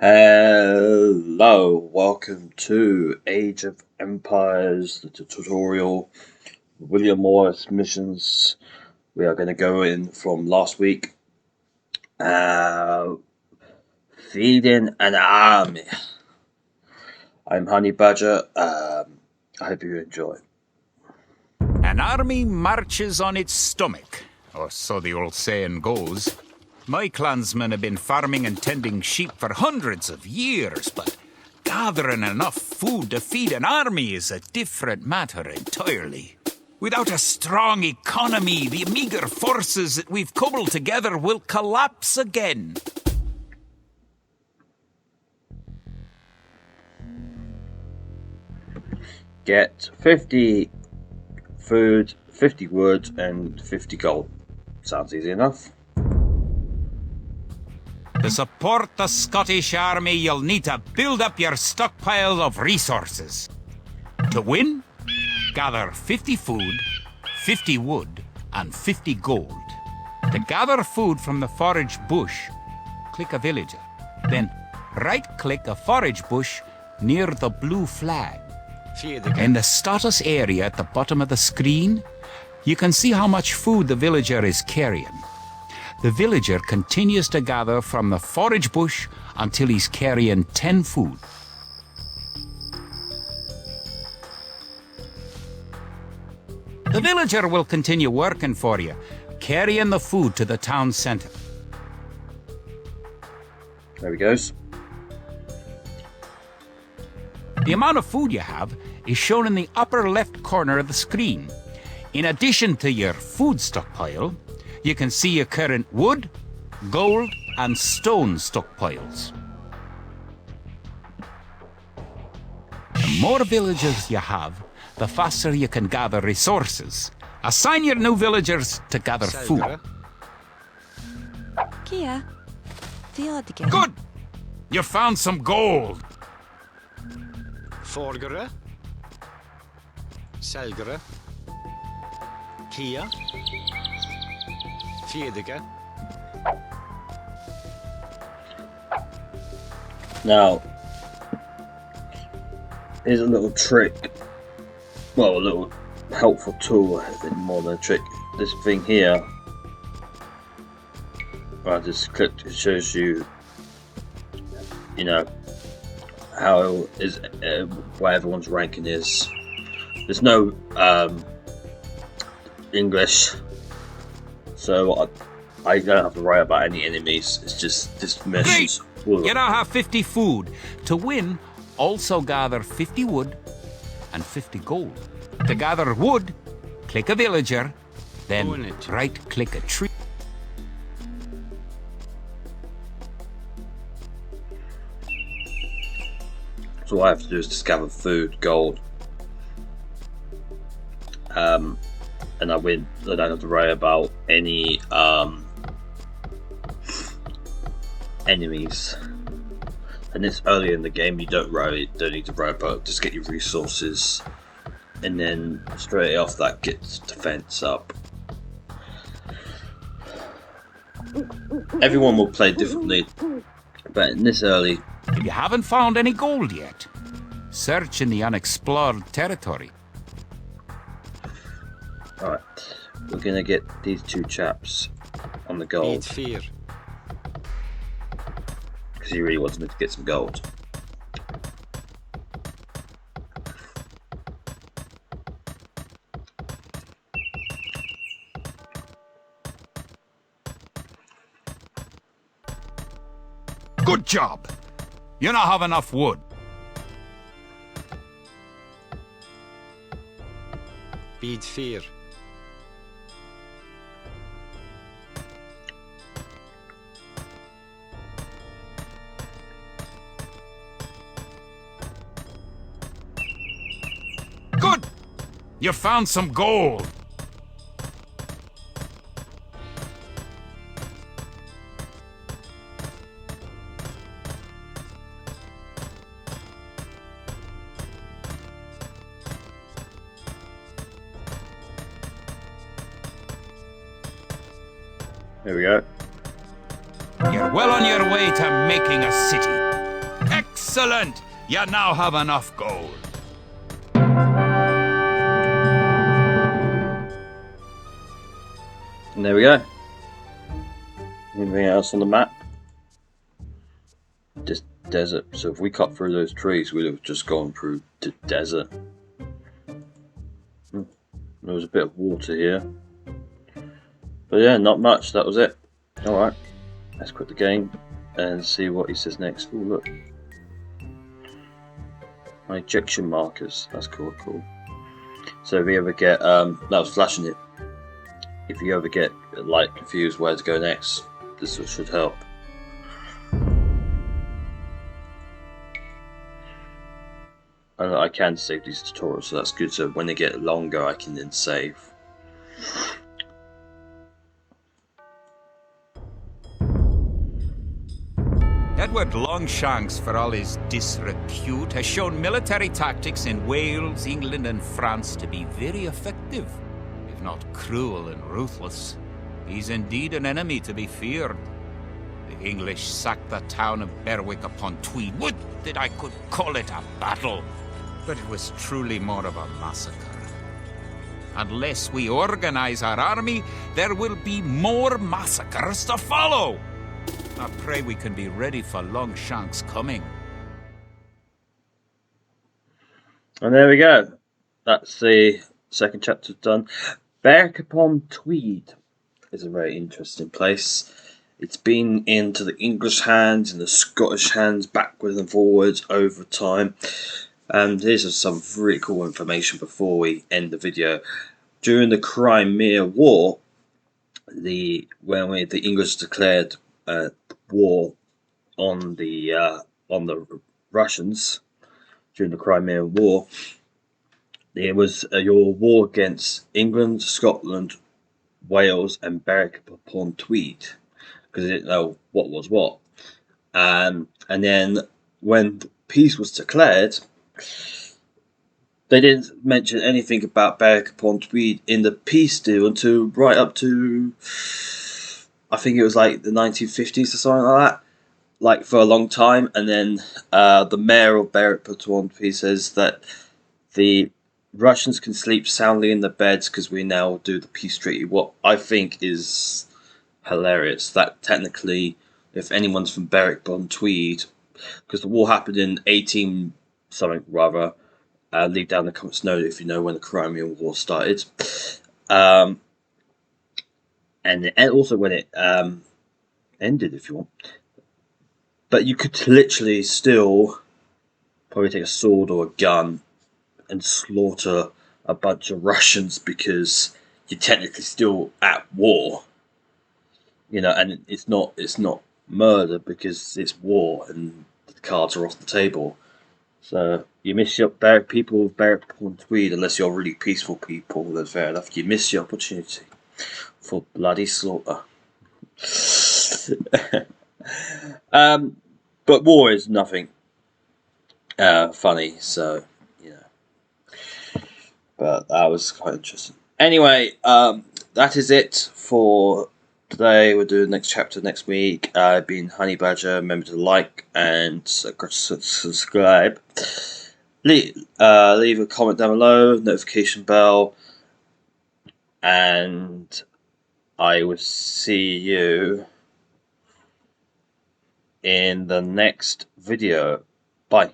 Hello, welcome to Age of Empires, the tutorial, William Morris missions. We are going to go in from last week. Feeding an army. I'm Honey Badger. I hope you enjoy. An army marches on its stomach, or so the old saying goes. My clansmen have been farming and tending sheep for hundreds of years, but gathering enough food to feed an army is a different matter entirely. Without a strong economy, the meager forces that we've cobbled together will collapse again. Get 50 food, 50 wood, and 50 gold. Sounds easy enough. To support the Scottish army, you'll need to build up your stockpile of resources. To win, gather 50 food, 50 wood, and 50 gold. To gather food from the forage bush, click a villager. Then right-click a forage bush near the blue flag. In the status area at the bottom of the screen, you can see how much food the villager is carrying. The villager continues to gather from the forage bush until he's carrying 10 food. The villager will continue working for you, carrying the food to the town centre. There he goes. The amount of food you have is shown in the upper left corner of the screen. In addition to your food stockpile, you can see your current wood, gold, and stone stockpiles. The more villagers you have, the faster you can gather resources. Assign your new villagers to gather food. Kia, Good! You found some gold. Forgere, selgere, Kia, Fiedige. Now, here's a little trick. Well, a little helpful tool, I think, more than a trick. This thing here, I just clicked, it shows you, how is what everyone's ranking is. There's no English, so I don't have to worry about any enemies. It's just this message. You now have 50 food. To win, also gather 50 wood and 50 gold. To gather wood, click a villager, then right-click a tree. So all I have to do is just gather food, gold, and I win. I don't have to worry about any enemies. And this early in the game, you don't need to worry about. Just get your resources, and then straight off that gets defense up. Everyone will play differently, but in this early. If you haven't found any gold yet, search in the unexplored territory. Alright, we're gonna get these two chaps on the gold. Fear. Because he really wants me to get some gold. Good job! You now have enough wood. Bid fear. Good! You found some gold. There we go. You're well on your way to making a city. Excellent! You now have enough gold. And there we go. Anything else on the map? Just desert. So if we cut through those trees, we'd have just gone through the desert. There was a bit of water here. But yeah, not much. That was it. Alright. Let's quit the game and see what he says next. Oh, look. My ejection markers. That's cool, cool. So if you ever get, that was flashing it. If you ever get like confused where to go next, this should help. And I can save these tutorials, so that's good. So when they get longer, I can then save. Edward Longshanks, for all his disrepute, has shown military tactics in Wales, England and France to be very effective, if not cruel and ruthless. He's indeed an enemy to be feared. The English sacked the town of Berwick-upon-Tweed. Would that I could call it a battle, but it was truly more of a massacre. Unless we organize our army, there will be more massacres to follow. I pray we can be ready for Longshanks' coming. And there we go. That's the second chapter done. Berwick-upon-Tweed is a very interesting place. It's been into the English hands and the Scottish hands, backwards and forwards over time. And here's some really cool information before we end the video. During the Crimea War, when the English declared war on the Russians during the Crimean War, there was your war against England, Scotland, Wales, and Berwick-upon-Tweed, because they didn't know what was what. And then when peace was declared, they didn't mention anything about Berwick-upon-Tweed in the peace deal until right up to, I think it was like the 1950s or something like that, like for a long time. And then the mayor of Berwick-upon-Tweed says that the Russians can sleep soundly in their beds because we now do the peace treaty. What I think is hilarious, that technically, if anyone's from Berwick-upon-Tweed, because the war happened in 18 something rather, leave down in the comments below if you know when the Crimean War started. And also when it ended, if you want. But you could literally still probably take a sword or a gun and slaughter a bunch of Russians because you're technically still at war. You know, and it's not murder because it's war and the cards are off the table. So you miss your people with Berwick-upon-Tweed, unless you're really peaceful people, that's fair enough. You miss your opportunity for bloody slaughter. But war is nothing funny, so you know. But that was quite interesting. Anyway, that is it for today. We'll do the next chapter next week. I've been Honey Badger. Remember to like and subscribe. Leave a comment down below, notification bell, and I will see you in the next video. Bye.